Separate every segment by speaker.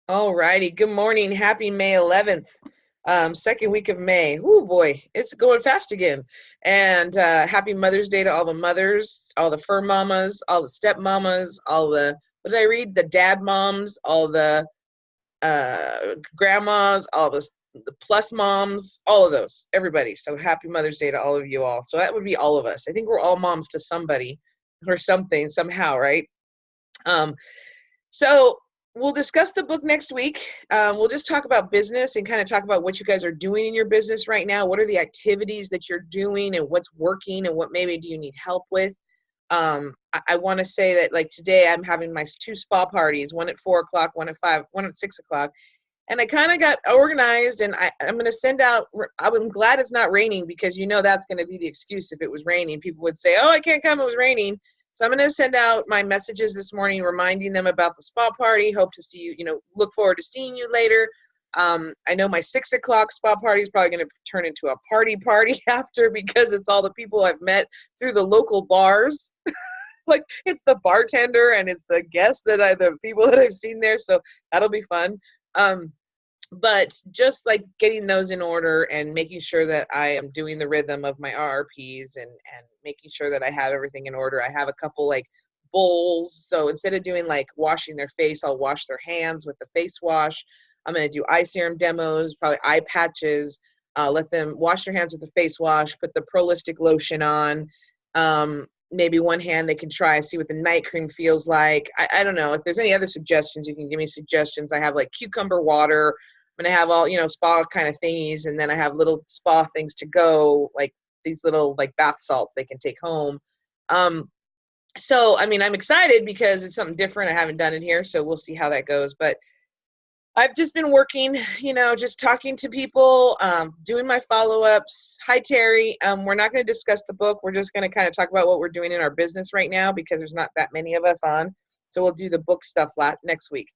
Speaker 1: All righty. Good morning. Happy May 11th. Second week of May. Oh boy, it's going fast again. And happy Mother's Day to all the mothers, all the fur mamas, all the step mamas, all the, what did I read? The dad moms, all the grandmas, all the plus moms, all of those, everybody. So happy Mother's Day to all of you all. So that would be all of us. I think we're all moms to somebody or something, somehow, right? Um, so we'll discuss the book next week. We'll just talk about business and kind of talk about what you guys are doing in your business right now. What are the activities that you're doing and what's working and what maybe do you need help with? I want to say that like today I'm having my two spa parties, one at 4 o'clock, one at 5, one at 6 o'clock. And I kind of got organized and I'm going to send out, I'm glad it's not raining because that's going to be the excuse if it was raining. People would say, oh, I can't come, it was raining. So I'm going to send out my messages this morning, reminding them about the spa party. Hope to see you, look forward to seeing you later. I know my 6 o'clock spa party is probably going to turn into a party after because it's all the people I've met through the local bars. Like it's the bartender and it's the guests the people that I've seen there. So that'll be fun. But just like getting those in order and making sure that I am doing the rhythm of my RRPs and making sure that I have everything in order. I have a couple like bowls. So instead of doing like washing their face, I'll wash their hands with the face wash. I'm going to do eye serum demos, probably eye patches, let them wash their hands with the face wash, put the Prolistic lotion on. Maybe one hand they can try, see what the night cream feels like. I don't know. If there's any other suggestions, you can give me suggestions. I have like cucumber water. I'm going to have all, spa kind of thingies. And then I have little spa things to go, like these little like bath salts they can take home. So, I mean, I'm excited because it's something different. I haven't done it here. So we'll see how that goes. But I've just been working, just talking to people, doing my follow-ups. Hi, Terry. We're not going to discuss the book. We're just going to kind of talk about what we're doing in our business right now because there's not that many of us on. So we'll do the book stuff next week.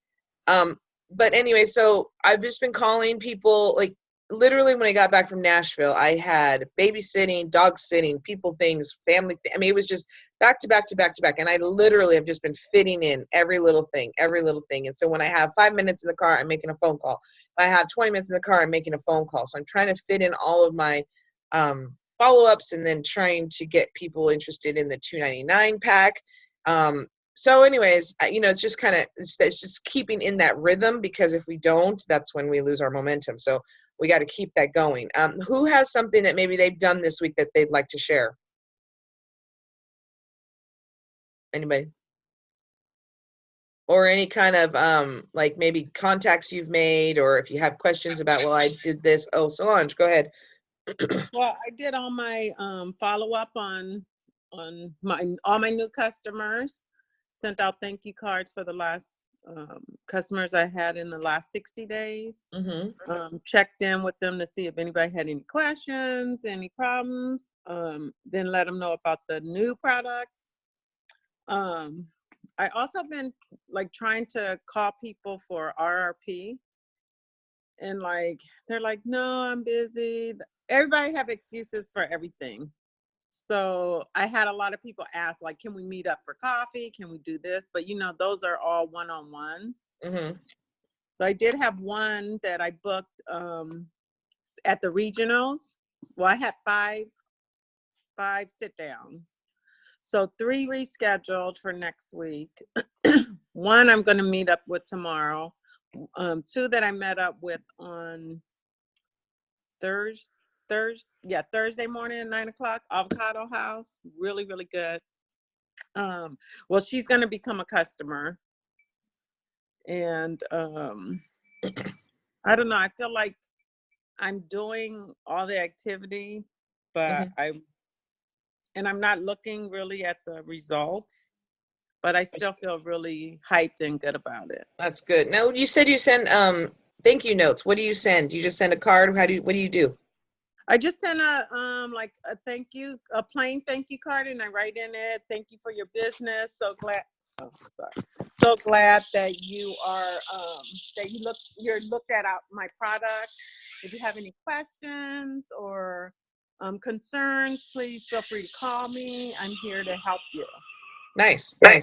Speaker 1: But anyway, so I've just been calling people, like literally when I got back from Nashville, I had babysitting, dog sitting, people things, family. I mean, it was just back to back to back to back. And I literally have just been fitting in every little thing. And so when I have 5 minutes in the car, I'm making a phone call. If I have 20 minutes in the car, I'm making a phone call. So I'm trying to fit in all of my follow-ups and then trying to get people interested in the $2.99 pack. So anyways, it's just kind of, it's just keeping in that rhythm because if we don't, that's when we lose our momentum. So we got to keep that going. Who has something that maybe they've done this week that they'd like to share? Anybody? Or any kind of like maybe contacts you've made, or if you have questions about, well, I did this. Oh, Solange, go ahead.
Speaker 2: Well, I did all my follow-up on all my new customers. Sent out thank you cards for the last customers I had in the last 60 days. Checked in with them to see if anybody had any questions, any problems. Then let them know about the new products. I also been like trying to call people for RRP, and like they're like, no, I'm busy. Everybody have excuses for everything. So I had a lot of people ask, like, can we meet up for coffee? Can we do this? But those are all one-on-ones. So I did have one that I booked at the regionals. Well, I had five sit downs. So 3 rescheduled for next week. One I'm going to meet up with tomorrow. 2 that I met up with on Thursday morning at 9 o'clock, Avocado House. Really, really good. Well, she's going to become a customer. And I don't know. I feel like I'm doing all the activity, but I'm not looking really at the results, but I still feel really hyped and good about it.
Speaker 1: That's good. Now, you said you send thank you notes. What do you send? Do you just send a card? What do you do?
Speaker 2: I just sent a plain thank you card, and I write in it, thank you for your business. So glad that you are that you're looked at my product. If you have any questions or concerns, please feel free to call me. I'm here to help you.
Speaker 1: Nice.
Speaker 2: And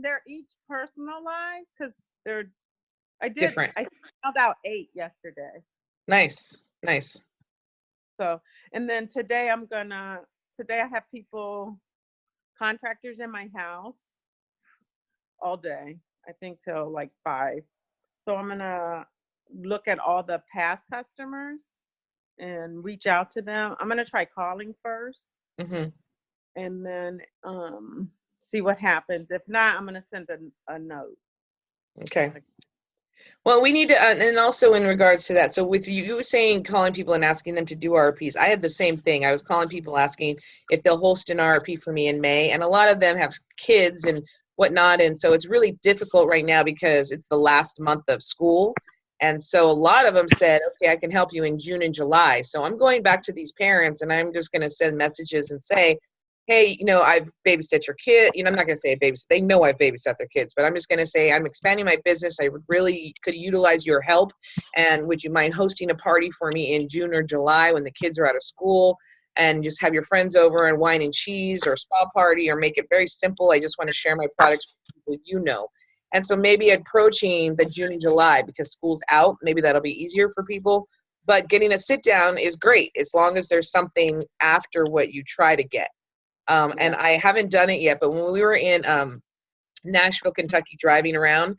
Speaker 2: they're each personalized because I did.
Speaker 1: different?
Speaker 2: I found out 8 yesterday.
Speaker 1: Nice, nice.
Speaker 2: So, and then today I have people, contractors in my house all day. I think till like 5. So I'm gonna look at all the past customers and reach out to them. I'm gonna try calling first
Speaker 1: Hmm.
Speaker 2: and then see what happens. If not, I'm gonna send a note.
Speaker 1: Okay.
Speaker 2: Like,
Speaker 1: Well, we need to, and also in regards to that, so with you saying calling people and asking them to do RPs, I had the same thing. I was calling people asking if they'll host an RP for me in May, and a lot of them have kids and whatnot, and so it's really difficult right now because it's the last month of school, and so a lot of them said, okay, I can help you in June and July. So I'm going back to these parents, and I'm just going to send messages and say, hey, I've babysat your kid. I'm not going to say babysit. They know I've babysat their kids, but I'm just going to say I'm expanding my business. I really could utilize your help. And would you mind hosting a party for me in June or July when the kids are out of school, and just have your friends over and wine and cheese or spa party, or make it very simple. I just want to share my products with people. And so maybe approaching the June and July because school's out, maybe that'll be easier for people. But getting a sit down is great as long as there's something after what you try to get. And
Speaker 2: yeah,
Speaker 1: I haven't done it yet, but when we were in Nashville, Kentucky, driving around,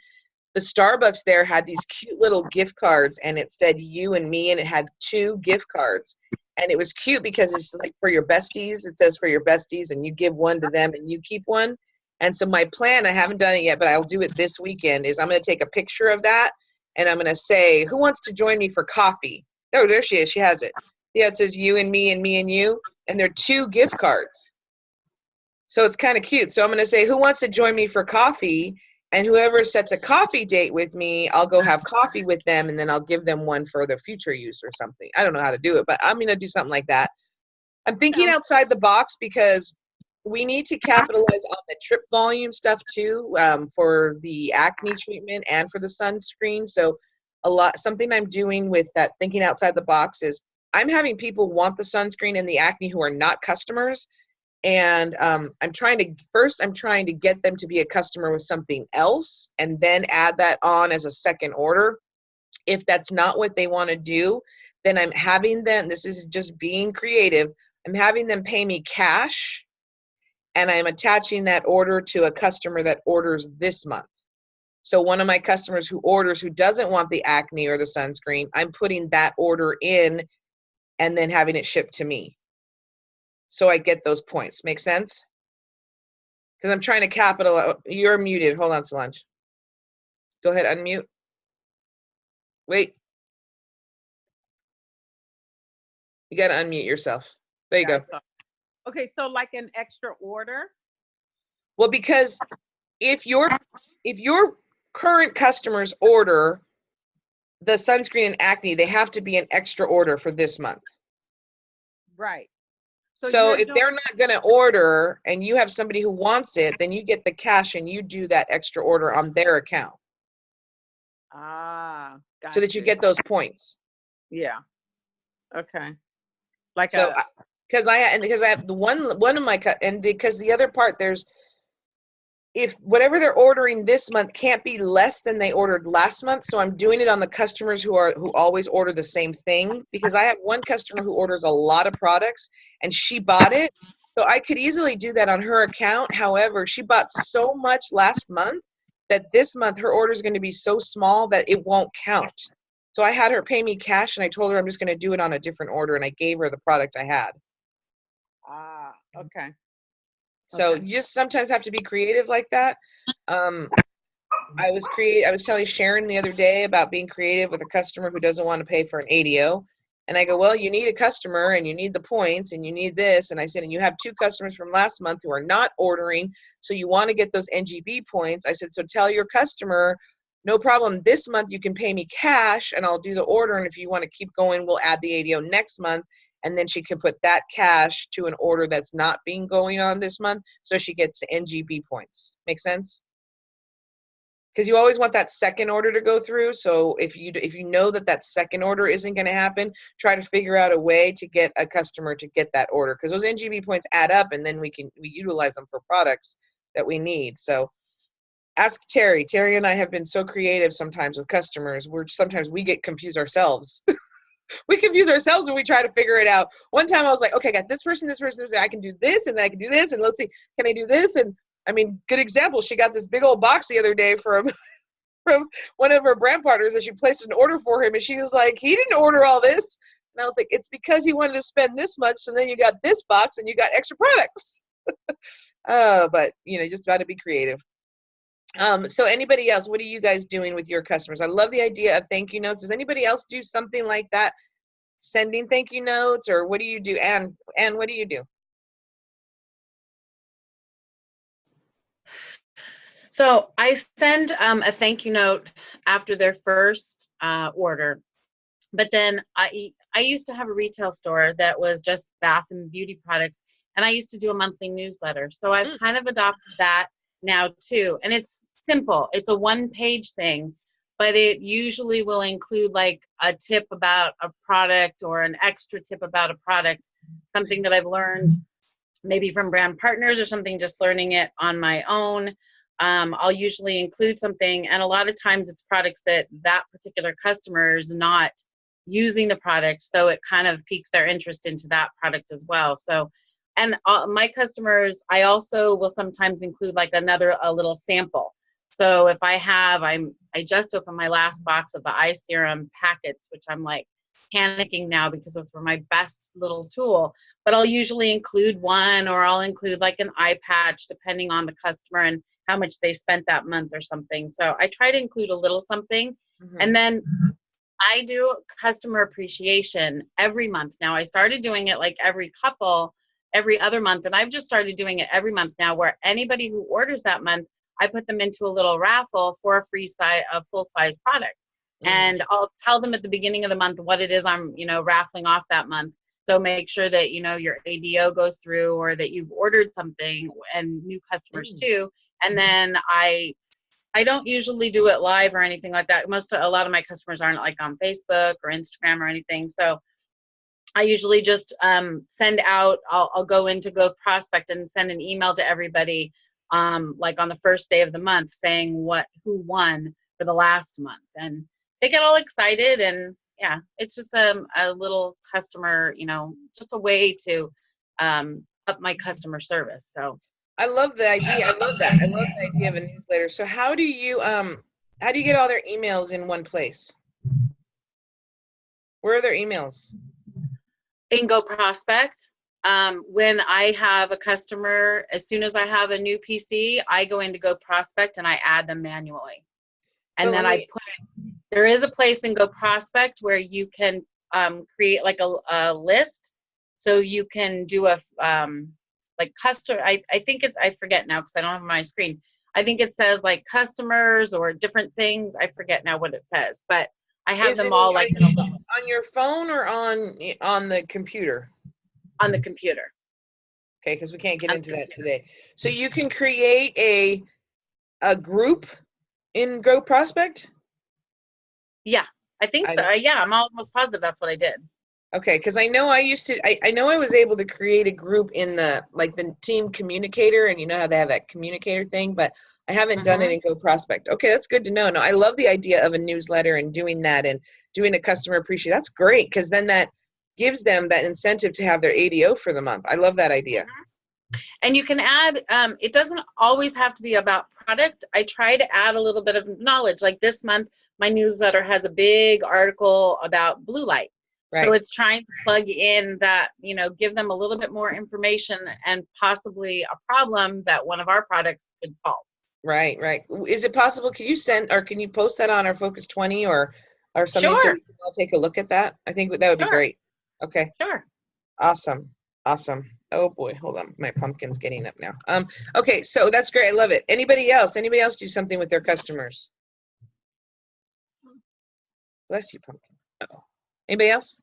Speaker 1: the Starbucks there had these cute little gift cards, and it said you and me, and it had 2 gift cards. And it was cute because it's like for your besties. It says for your besties, and you give one to them and you keep one. And so my plan, I haven't done it yet, but I'll do it this weekend, is I'm going to take a picture of that, and I'm going to say, who wants to join me for coffee? Oh, there she is. She has it. Yeah, it says you and me and you, and they're 2 gift cards. So it's kind of cute. So I'm going to say, who wants to join me for coffee? And whoever sets a coffee date with me, I'll go have coffee with them, and then I'll give them one for the future use or something. I don't know how to do it, but I'm going to do something like that. I'm thinking
Speaker 2: sounds
Speaker 1: outside the box because we need to capitalize on the trip volume stuff too, for the acne treatment and for the sunscreen. So something I'm doing with that thinking outside the box is I'm having people want the sunscreen and the acne who are not customers, and I'm trying to get them to be a customer with something else and then add that on as a second order. If that's not what they want to do, then I'm having them, this is just being creative, I'm having them pay me cash, and I'm attaching that order to a customer that orders this month. So one of my customers who orders, who doesn't want the acne or the sunscreen, I'm putting that order in and then having it shipped to me, so I get those points. Make sense? Because I'm trying to capitalize. You're muted. Hold on, Solange. Go ahead, unmute. Wait, you got to unmute yourself. There you
Speaker 2: yeah, I
Speaker 1: go.
Speaker 2: saw. Okay, so like an extra order.
Speaker 1: Well, because if your current customers order the sunscreen and acne, they have to be an extra order for this month.
Speaker 2: Right. So
Speaker 1: So
Speaker 2: you're
Speaker 1: if
Speaker 2: doing
Speaker 1: they're not going to order and you have somebody who wants it, then you get the cash and you do that extra order on their account so
Speaker 2: got
Speaker 1: that you
Speaker 2: you.
Speaker 1: get those points.
Speaker 2: Yeah. Okay. Like
Speaker 1: So
Speaker 2: a
Speaker 1: because I have the one of my and because the other part, there's, if whatever they're ordering this month can't be less than they ordered last month, so I'm doing it on the customers who always order the same thing, because I have one customer who orders a lot of products and she bought it, so I could easily do that on her account. However, she bought so much last month that this month her order is going to be so small that it won't count. So I had her pay me cash, and I told her I'm just going to do it on a different order, and I gave her the product I had.
Speaker 2: okay.
Speaker 1: So
Speaker 2: Okay.
Speaker 1: you just sometimes have to be creative like that. Um, I was telling Sharon the other day about being creative with a customer who doesn't want to pay for an ADO. And I go, well, you need a customer and you need the points and you need this. And I said, and you have 2 customers from last month who are not ordering, so you want to get those NGB points. I said, so tell your customer, no problem. This month you can pay me cash and I'll do the order. And if you want to keep going, we'll add the ADO next month. And then she can put that cash to an order that's not being going on this month, so she gets NGB points. Make sense? Because you always want that second order to go through. So if you know that second order isn't going to happen, try to figure out a way to get a customer to get that order, because those NGB points add up, and then we utilize them for products that we need. So Ask Terry. Terry and I have been so creative sometimes with customers. Sometimes we get confused ourselves. We confuse ourselves when we try to figure it out. One time I was like, okay, I got this person, I can do this, and then I can do this, and let's see, can I do this? And I mean, good example, she got this big old box the other day from one of her brand partners that she placed an order for him, and she was like, he didn't order all this. And I was like, it's because he wanted to spend this much, so then you got this box and you got extra products. But just got to be creative. So anybody else, what are you guys doing with your customers? I love the idea of thank you notes. Does anybody else do something like that? Sending thank you notes, or what do you do? And what do you do?
Speaker 3: So I send a thank you note after their first order. But then I used to have a retail store that was just bath and beauty products, and I used to do a monthly newsletter. So I've kind of adopted that now too. And it's simple. It's a one-page thing, but it usually will include like a tip about a product or an extra tip about a product, something that I've learned maybe from brand partners or something, just learning it on my own. I'll usually include something, and a lot of times it's products that particular customer is not using the product, so it kind of piques their interest into that product as well. So, and my customers, I also will sometimes include like a little sample. So if I just opened my last box of the eye serum packets, which I'm like panicking now because those were my best little tool, but I'll usually include one, or I'll include like an eye patch depending on the customer and how much they spent that month or something. So I try to include a little something. And then I do customer appreciation every month. Now I started doing it like every other month, and I've just started doing it every month now, where anybody who orders that month, I put them into a little raffle for a full size product. And I'll tell them at the beginning of the month what it is I'm, raffling off that month. So make sure that, your ADO goes through, or that you've ordered something, and new customers too. And then I don't usually do it live or anything like that. A lot of my customers aren't like on Facebook or Instagram or anything. So I usually just send out, I'll go into Go Prospect and send an email to everybody like on the first day of the month saying who won for the last month. And they get all excited, and yeah, it's just a little customer, just a way to up my customer service. So
Speaker 1: I love the idea. I love that. I love the idea of a newsletter. So how do you get all their emails in one place? Where are their emails?
Speaker 3: in Go Prospect. When I have a customer, as soon as I have a new PC, I go into Go Prospect and I add them manually. And then there is a place in Go Prospect where you can create like a list. So you can do like customer, I think I forget now because I don't have my screen. I think it says like customers or different things. I forget now what it says, but I have them all like
Speaker 1: on your phone or on the computer?
Speaker 3: On the computer.
Speaker 1: Okay, because we can't get into that today. So you can create a group in Go Prospect?
Speaker 3: Yeah, I think so. Yeah, I'm almost positive that's what I did.
Speaker 1: Okay, because I know I was able to create a group in the team communicator, and you know how they have that communicator thing, but I haven't done it in Go Prospect. Okay, that's good to know. No, I love the idea of a newsletter and doing that and doing a customer appreciation. That's great, because then that gives them that incentive to have their ADO for the month. I love that idea.
Speaker 3: And you can add, it doesn't always have to be about product. I try to add a little bit of knowledge. Like this month, my newsletter has a big article about blue light. Right. So it's trying to plug in that, give them a little bit more information and possibly a problem that one of our products could solve.
Speaker 1: Right. Is it possible, can you post that on our Focus 20 or something?
Speaker 3: Sure.
Speaker 1: So we can all take a look at that? I think that would be great. Okay.
Speaker 3: Sure.
Speaker 1: Awesome. Oh boy, hold on. My pumpkin's getting up now. Okay, so that's great. I love it. Anybody else do something with their customers? Bless you, pumpkin. Uh-oh. Anybody else?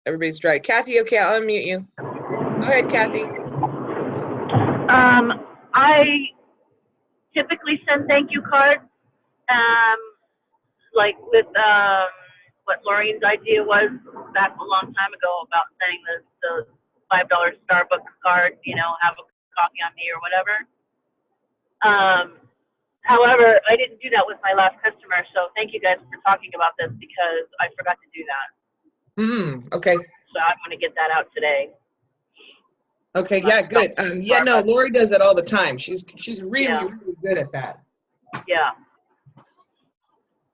Speaker 1: Everybody's dry. Kathy, okay, I'll unmute you. Go ahead, Kathy.
Speaker 4: I typically send thank you cards, like with what Laureen's idea was back a long time ago about sending the $5 Starbucks card, have a coffee on me or whatever. However, I didn't do that with my last customer, so thank you guys for talking about this because I forgot to do that.
Speaker 1: Okay.
Speaker 4: So I'm going to get that out today.
Speaker 1: Okay, yeah, good. Yeah, no, Lori does that all the time. She's really,
Speaker 4: Yeah.
Speaker 1: really good at that.
Speaker 4: Yeah.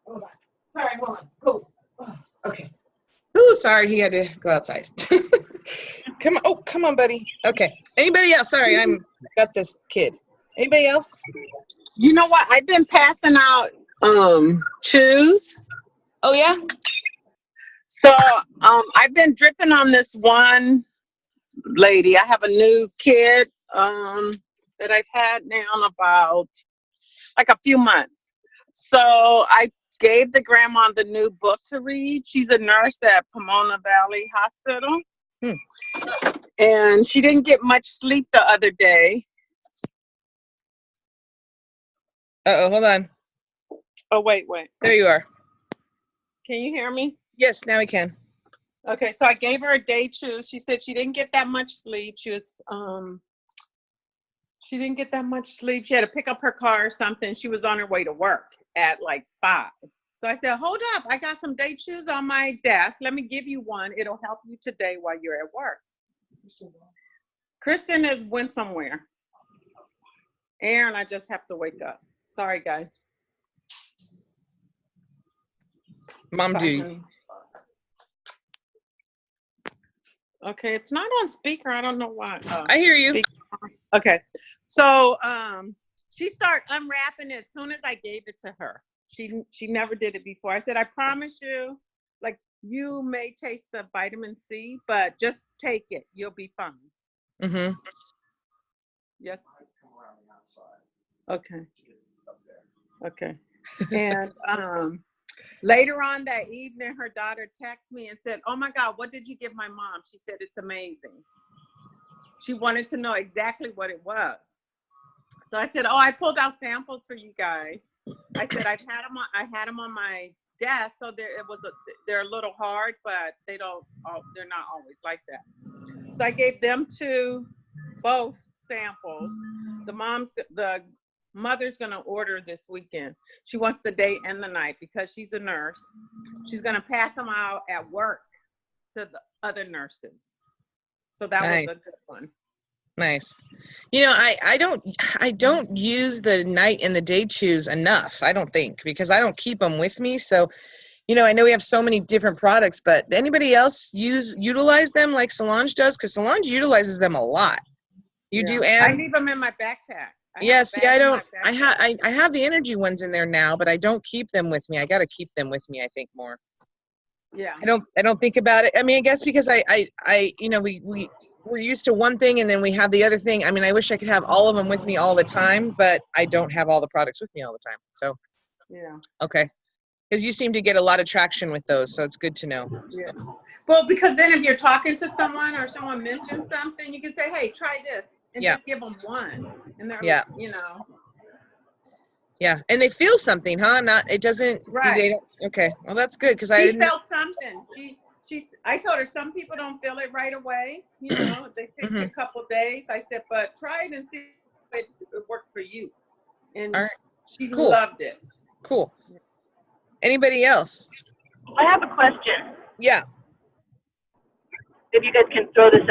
Speaker 1: Hold on. Sorry, hold on. Oh, okay. Oh, sorry, he had to go outside. Come on. Oh, come on, buddy. Okay. Anybody else? Sorry, I got this kid. Anybody else?
Speaker 2: You know what? I've been passing out chews.
Speaker 1: Oh, yeah?
Speaker 2: So I've been dripping on this one lady. I have a new kid that I've had now about like a few months. So I gave the grandma the new book to read. She's a nurse at Pomona Valley Hospital. And she didn't get much sleep the other day.
Speaker 1: Uh-oh, hold on.
Speaker 2: Oh, wait.
Speaker 1: There you are.
Speaker 2: Can you hear me?
Speaker 1: Yes, now we can.
Speaker 2: Okay, so I gave her a day chew. She said she didn't get that much sleep. She didn't get that much sleep. She had to pick up her car or something. She was on her way to work at like 5. So I said, hold up, I got some day chews on my desk. Let me give you one. It'll help you today while you're at work. Kristen has went somewhere. Aaron, I just have to wake up. Sorry, guys.
Speaker 1: Mom
Speaker 2: Bye,
Speaker 1: duty.
Speaker 2: honey. Okay, it's not on speaker. I don't know why.
Speaker 1: I hear you.
Speaker 2: Okay, so she started unwrapping it as soon as I gave it to her. She never did it before. I said, I promise you, like, you may taste the vitamin C, but just take it. You'll be fine.
Speaker 1: Mm-hmm.
Speaker 2: Yes. Okay. Okay. And later on that evening, her daughter texted me and said, oh my God, what did you give my mom? She said, it's amazing. She wanted to know exactly what it was. So I said, oh, I pulled out samples for you guys. I said, I had them on my desk. So they're a little hard, but they're not always like that. So I gave them both samples. The mother's going to order this weekend. She wants the day and the night because she's a nurse. She's going to pass them out at work to the other nurses. So that was a good one.
Speaker 1: Nice. You know, I don't use the night and the day chews enough, I don't think, because I don't keep them with me. So, you know, I know we have so many different products, but anybody else utilize them like Solange does? Because Solange utilizes them a lot. You do, Anne?
Speaker 2: I leave them in my backpack.
Speaker 1: Yes, yeah, I don't. I have the energy ones in there now, but I don't keep them with me. I got to keep them with me, I think, more.
Speaker 2: Yeah.
Speaker 1: I don't think about it. I mean, I guess because I you know, we're used to one thing and then we have the other thing. I mean, I wish I could have all of them with me all the time, but I don't have all the products with me all the time. So,
Speaker 2: yeah.
Speaker 1: Okay. Because you seem to get a lot of traction with those, so it's good to know.
Speaker 2: Yeah. Well, because then if you're talking to someone or someone mentions something, you can say, hey, try this, and just give them one. And they're, you know.
Speaker 1: Yeah, and they feel something, huh? It doesn't.
Speaker 2: Right.
Speaker 1: They don't, okay. Well, that's good because
Speaker 2: She felt something. I told her some people don't feel it right away. You know, they take a couple days. I said, but try it and see if it works for you. And she loved it.
Speaker 1: Cool. Anybody else?
Speaker 4: I have a question.
Speaker 1: Yeah.
Speaker 4: If you guys can throw this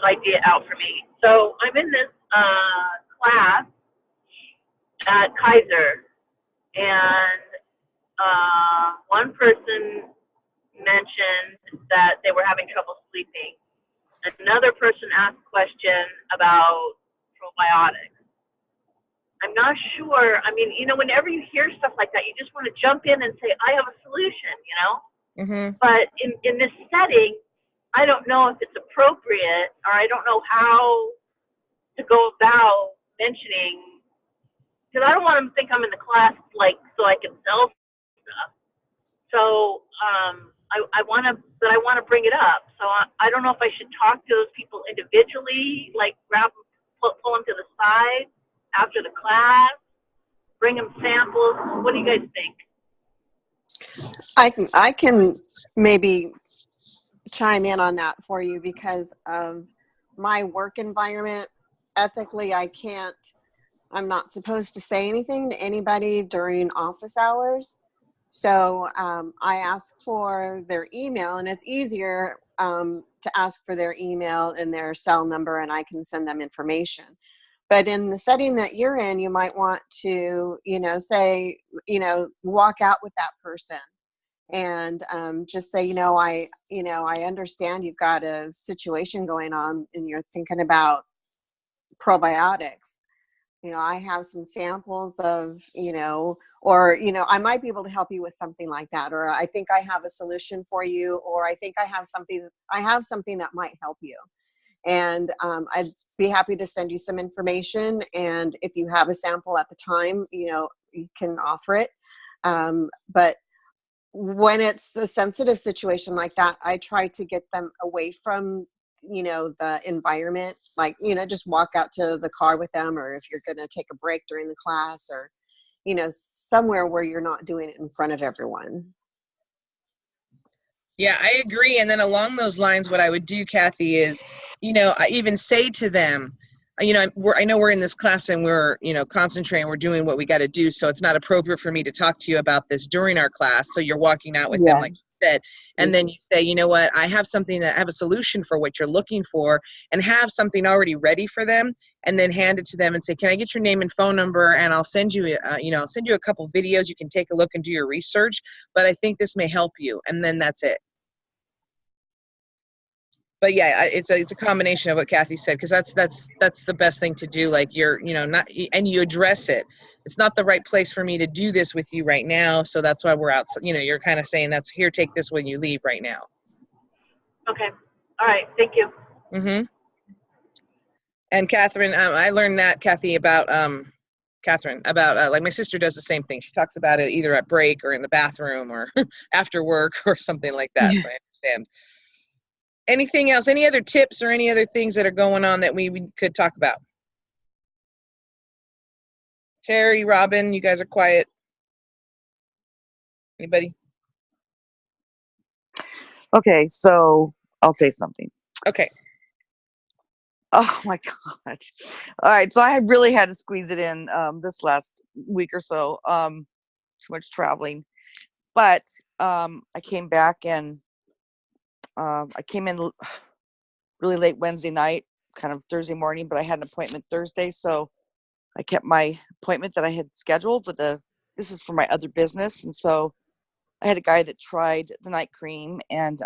Speaker 4: idea out for me. So I'm in this class at Kaiser, and one person mentioned that they were having trouble sleeping. Another person asked a question about probiotics. I'm not sure. I mean, you know, whenever you hear stuff like that, you just want to jump in and say, I have a solution, you know? But in this setting, I don't know if it's appropriate, or I don't know how to go about mentioning, because I don't want them to think I'm in the class, like, so I can sell stuff. So I want to bring it up. So I don't know if I should talk to those people individually, like pull them to the side after the class, bring them samples. What do you guys think?
Speaker 5: I can maybe chime in on that for you because of my work environment. Ethically, I can't I'm not supposed to say anything to anybody during office hours. So I ask for their email, and it's easier to ask for their email and their cell number, and I can send them information. But in the setting that you're in, you might want to, say, walk out with that person and just say, I understand you've got a situation going on and you're thinking about probiotics. I have some samples of, or, I might be able to help you with something like that. Or I think I have a solution for you, or I think I have something that might help you. And I'd be happy to send you some information. And if you have a sample at the time, you can offer it. But when it's a sensitive situation like that, I try to get them away from the environment, like just walk out to the car with them, or if you're going to take a break during the class, or somewhere where you're not doing it in front of everyone.
Speaker 1: Yeah, I agree. And then along those lines, what I would do, Kathy, is, I even say to them, I know we're in this class and we're, concentrating, we're doing what we got to do. So it's not appropriate for me to talk to you about this during our class. So you're walking out with them, like you said, and then you say, you know what, I have a solution for what you're looking for, and have something already ready for them, and then hand it to them and say, can I get your name and phone number? And I'll send you, I'll send you a couple videos. You can take a look and do your research, but I think this may help you. And then that's it. But yeah, it's a combination of what Kathy said, because that's the best thing to do. Like you're, not, and you address it. It's not the right place for me to do this with you right now. So that's why we're out. You're kind of saying here, take this when you leave right now.
Speaker 4: Okay. All right. Thank you.
Speaker 1: Mm-hmm. And Catherine, I learned that, Kathy, about like my sister does the same thing. She talks about it either at break or in the bathroom or after work or something like that. Yeah. So I understand. Anything else? Any other tips or any other things that are going on that we could talk about? Terry, Robin, you guys are quiet. Anybody?
Speaker 6: Okay, so I'll say something.
Speaker 1: Okay.
Speaker 6: Oh my God. All right, so I really had to squeeze it in this last week or so. Too much traveling. But I came back and I came in really late Wednesday night, kind of Thursday morning, but I had an appointment Thursday, so I kept my appointment that I had scheduled with this is for my other business. And so I had a guy that tried the night cream, and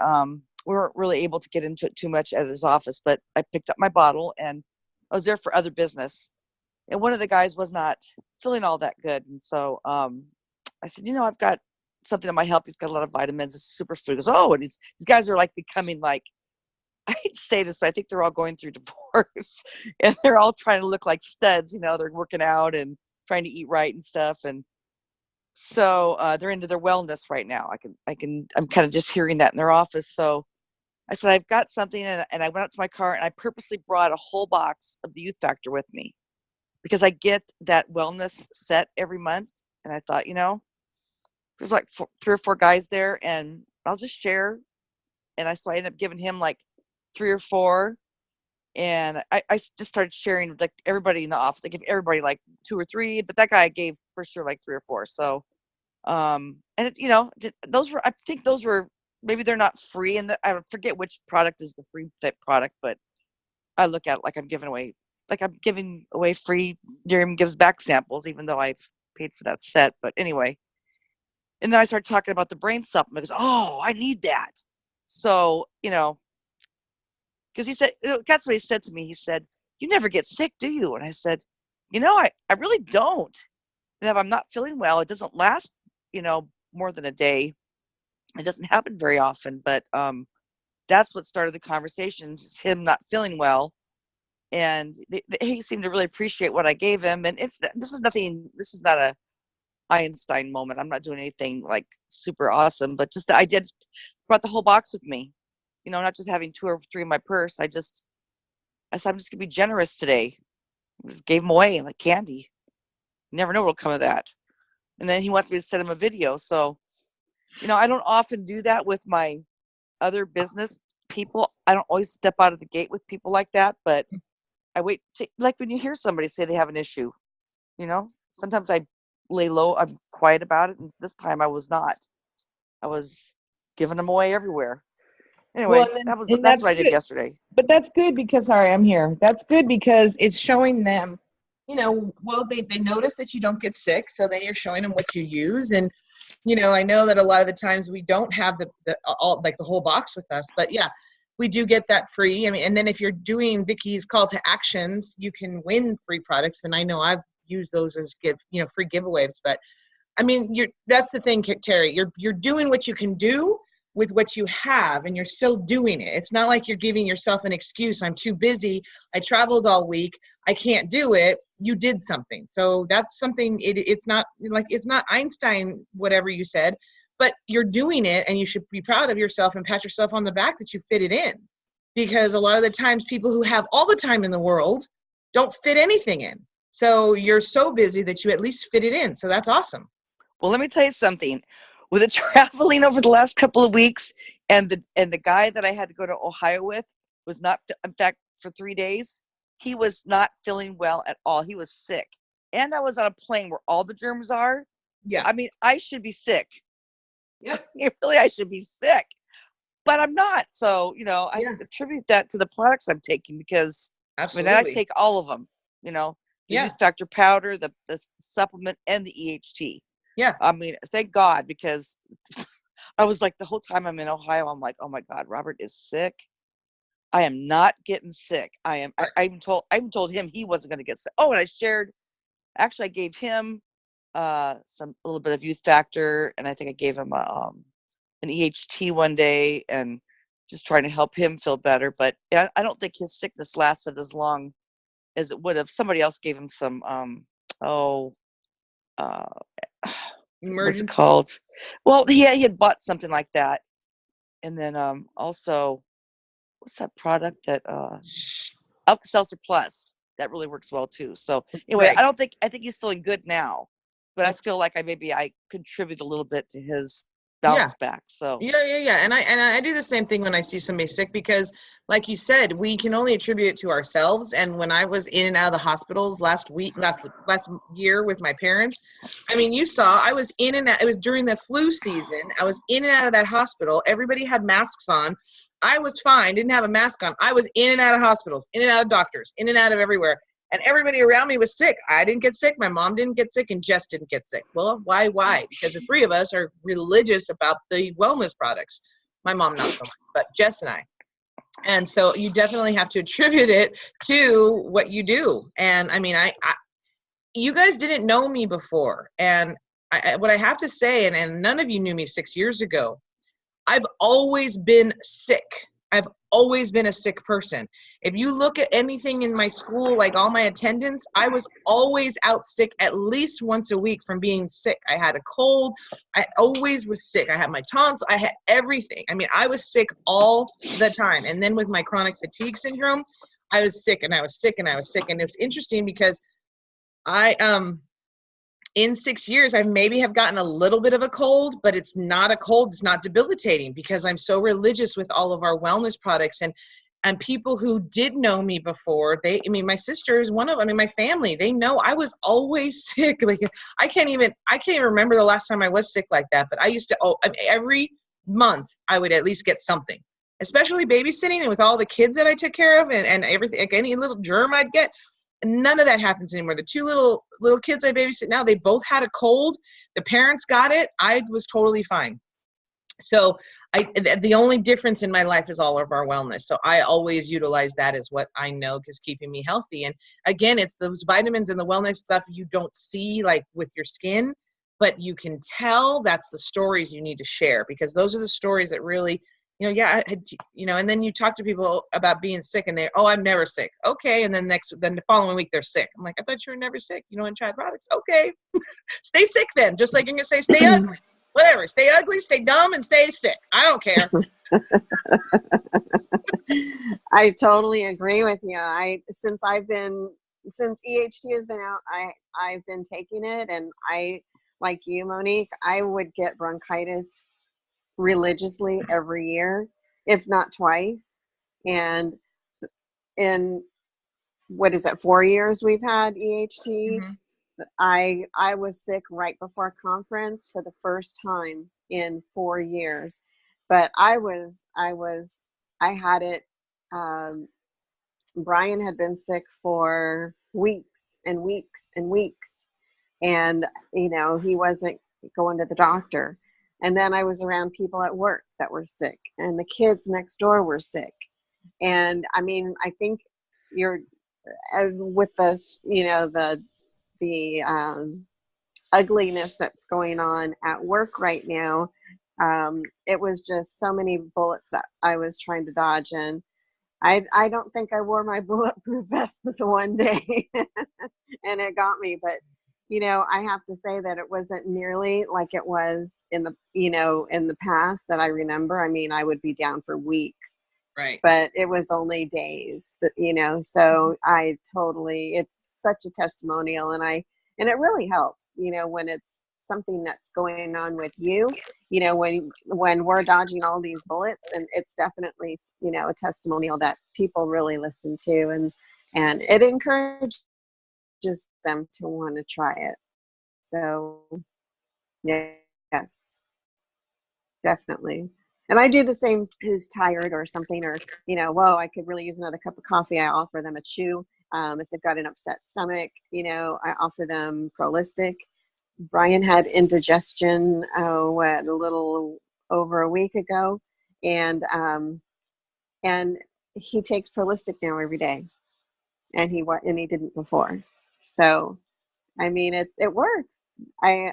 Speaker 6: we weren't really able to get into it too much at his office, but I picked up my bottle and I was there for other business. And one of the guys was not feeling all that good. And so I said, I've got something that might help. He's got a lot of vitamins. It's a superfood. He goes, oh, and these guys are like becoming like, I hate to say this, but I think they're all going through divorce and they're all trying to look like studs. They're working out and trying to eat right and stuff. And so they're into their wellness right now. I'm kind of just hearing that in their office. So I said, I've got something. And I went out to my car and I purposely brought a whole box of the Youth Factor with me because I get that wellness set every month. And I thought, there's like 3 or 4 guys there and I'll just share. And so I ended up giving him like 3 or 4. And I just started sharing with like everybody in the office. I gave everybody like 2 or 3, but that guy I gave for sure like 3 or 4. So, and I think those were, maybe they're not free. And I forget which product is the free type product, but I look at it like I'm giving away free Miriam Gives Back samples, even though I've paid for that set. But anyway, and then I started talking about the brain supplement. Because, oh, I need that. So, because he said, that's what he said to me. He said, you never get sick, do you? And I said, I really don't. And if I'm not feeling well, it doesn't last, more than a day. It doesn't happen very often. But that's what started the conversation, just him not feeling well. And he seemed to really appreciate what I gave him. And this is not a Einstein moment. I'm not doing anything like super awesome, but just I did brought the whole box with me. Not just having 2 or 3 in my purse. I thought I'm just gonna be generous today. I just gave them away like candy. You never know what'll come of that. And then he wants me to send him a video. So, I don't often do that with my other business people. I don't always step out of the gate with people like that, but I wait to, like when you hear somebody say they have an issue, You know, sometimes I lay low, I'm quiet about it, and this time I was not. I was giving them away everywhere.
Speaker 1: Well,
Speaker 6: Anyway,
Speaker 1: and
Speaker 6: that's
Speaker 1: that's
Speaker 6: what I did
Speaker 1: good.
Speaker 6: yesterday.
Speaker 1: But that's good because, sorry, I'm here. That's good because it's showing them, well, they notice that you don't get sick. So then you're showing them what you use. And, I know that a lot of the times we don't have the all, like the whole box with us, but yeah, we do get that free. I mean, and then if you're doing Vicky's call to actions, you can win free products. And I know I've used those as free giveaways, but I mean, that's the thing, Terry. You're doing what you can do with what you have, and you're still doing it. It's not like you're giving yourself an excuse. I'm too busy. I traveled all week. I can't do it. You did something. So that's something. It's not like it's not Einstein, whatever you said, but you're doing it, and you should be proud of yourself and pat yourself on the back that you fit it in. Because a lot of the times, people who have all the time in the world don't fit anything in. So you're so busy that you at least fit it in. So that's awesome.
Speaker 6: Well, let me tell you something. With the traveling over the last couple of weeks, and the guy that I had to go to Ohio with was not, in fact, for 3 days, he was not feeling well at all. He was sick. And I was on a plane where all the germs are.
Speaker 1: Yeah.
Speaker 6: I mean, I should be sick.
Speaker 1: Yep.
Speaker 6: Really, I should be sick. But I'm not. So, I
Speaker 1: Yeah.
Speaker 6: attribute that to the products I'm taking because
Speaker 1: Absolutely.
Speaker 6: I take all of them, the
Speaker 1: Yeah.
Speaker 6: Youth Factor powder, the supplement, and the EHT.
Speaker 1: Yeah.
Speaker 6: I mean, thank God, because I was like, the whole time I'm in Ohio, I'm like, oh my God, Robert is sick. I am not getting sick. I even told him he wasn't going to get sick. Oh, and I gave him a little bit of Youth Factor, and I think I gave him an EHT one day, and just trying to help him feel better. But I don't think his sickness lasted as long as it would have. Somebody else gave him some what's it called? Well, he had bought something like that, and then also, what's that product that Alka-Seltzer Plus that really works well too. So anyway,
Speaker 1: Right.
Speaker 6: I think he's feeling good now, but I feel like I contribute a little bit to his bounce back. So
Speaker 1: Yeah. And I do the same thing when I see somebody sick because, like you said, we can only attribute it to ourselves. And when I was in and out of the hospitals last year with my parents, I mean, you saw I was in and out. It was during the flu season. I was in and out of that hospital. Everybody had masks on. I was fine. Didn't have a mask on. I was in and out of hospitals, in and out of doctors, in and out of everywhere. And everybody around me was sick. I didn't get sick. My mom didn't get sick, and Jess didn't get sick. Well, why? Because the three of us are religious about the wellness products. My mom not so much, but Jess and I. And so you definitely have to attribute it to what you do. And I mean, you guys didn't know me before. And what I have to say, and none of you knew me 6 years ago, I've always been sick. I've always been a sick person. If you look at anything in my school, like all my attendance, I was always out sick at least once a week from being sick. I had a cold. I always was sick. I had my tonsils. I had everything. I mean, I was sick all the time. And then with my chronic fatigue syndrome, I was sick and I was sick and I was sick. And it's interesting because in 6 years, I maybe have gotten a little bit of a cold, but it's not a cold. It's not debilitating because I'm so religious with all of our wellness products. And people who did know me before, my sister is one of, my family, they know I was always sick. Like I can't even remember the last time I was sick like that, but I used to, every month I would at least get something, especially babysitting and with all the kids that I took care of and everything, like any little germ I'd get. None of that happens anymore. The two little kids I babysit now, they both had a cold. The parents got it. I was totally fine. So the only difference in my life is all of our wellness. So I always utilize that as what I know is keeping me healthy. And again, it's those vitamins and the wellness stuff you don't see like with your skin, but you can tell that's the stories you need to share because those are the stories that really, and then you talk to people about being sick and I'm never sick. Okay. And then the following week they're sick. I'm like, I thought you were never sick. You don't try products. Okay. Stay sick then. Just like you're going to say, stay ugly, whatever, stay ugly, stay dumb and stay sick. I don't care.
Speaker 5: I totally agree with you. Since EHT has been out, I've been taking it, and like you, Monique, I would get bronchitis religiously every year, if not twice. And in 4 years we've had EHT, I was sick right before conference for the first time in 4 years, but I had it. Brian had been sick for weeks and weeks and weeks, and he wasn't going to the doctor. And then I was around people at work that were sick, and the kids next door were sick. And I mean, I think you're with this, the ugliness that's going on at work right now. It was just so many bullets that I was trying to dodge, and I don't think I wore my bulletproof vest this one day, and it got me. But I have to say that it wasn't nearly like it was in the past that I remember. I mean, I would be down for weeks.
Speaker 1: Right.
Speaker 5: But it was only days that, so it's such a testimonial, and it really helps, when it's something that's going on with you, when we're dodging all these bullets, and it's definitely, a testimonial that people really listen to, and it encourages them to want to try it. So yes, definitely. And I do the same, who's tired or something, or, whoa, I could really use another cup of coffee. I offer them a chew. If they've got an upset stomach, I offer them Prolistic. Brian had indigestion, a little over a week ago. And he takes Prolistic now every day. And he didn't before. So, I mean, it works. I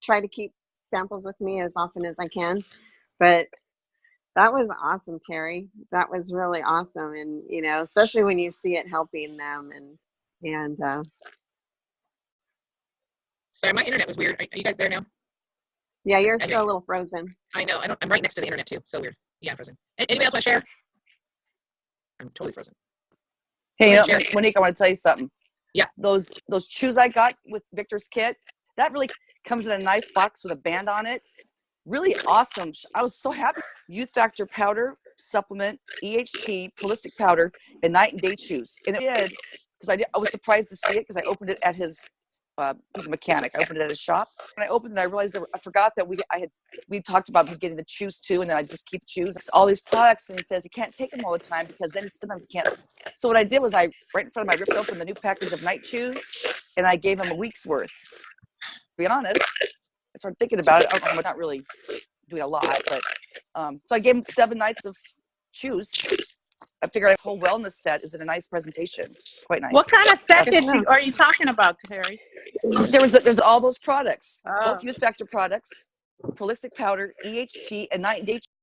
Speaker 5: try to keep samples with me as often as I can, but that was awesome, Terry. That was really awesome. And, especially when you see it helping them and
Speaker 1: Sorry, my internet was weird. Are you guys there now?
Speaker 5: yeah, you're still a little frozen.
Speaker 1: I know. I'm right next to the internet too. So weird. Yeah, I'm frozen. Anybody else want to share? I'm totally frozen.
Speaker 6: Hey, Monique, I want to tell you something.
Speaker 1: Yeah.
Speaker 6: Those chews I got with Victor's kit, that really comes in a nice box with a band on it. Really awesome. I was so happy. Youth Factor powder, supplement, EHT, Prolistic powder, and night and day chews. And it did, because I was surprised to see it, because I opened it at he's a mechanic. I opened it at his shop. When I opened it, I realized I forgot that we talked about getting the chews too, and then I just keep the chews. All these products, and he says you can't take them all the time because then sometimes you can't. So what I did was right in front of him, I ripped open the new package of night chews, and I gave him a week's worth. To be honest, I started thinking about it. I'm not really doing a lot, but so I gave him 7 nights of chews. I figured this whole wellness set is in a nice presentation. It's quite nice.
Speaker 2: What kind of set are you talking about, Terry?
Speaker 6: There's all those products,
Speaker 2: Oh.
Speaker 6: both Youth Factor products, Prolistic powder, EHT, and night and day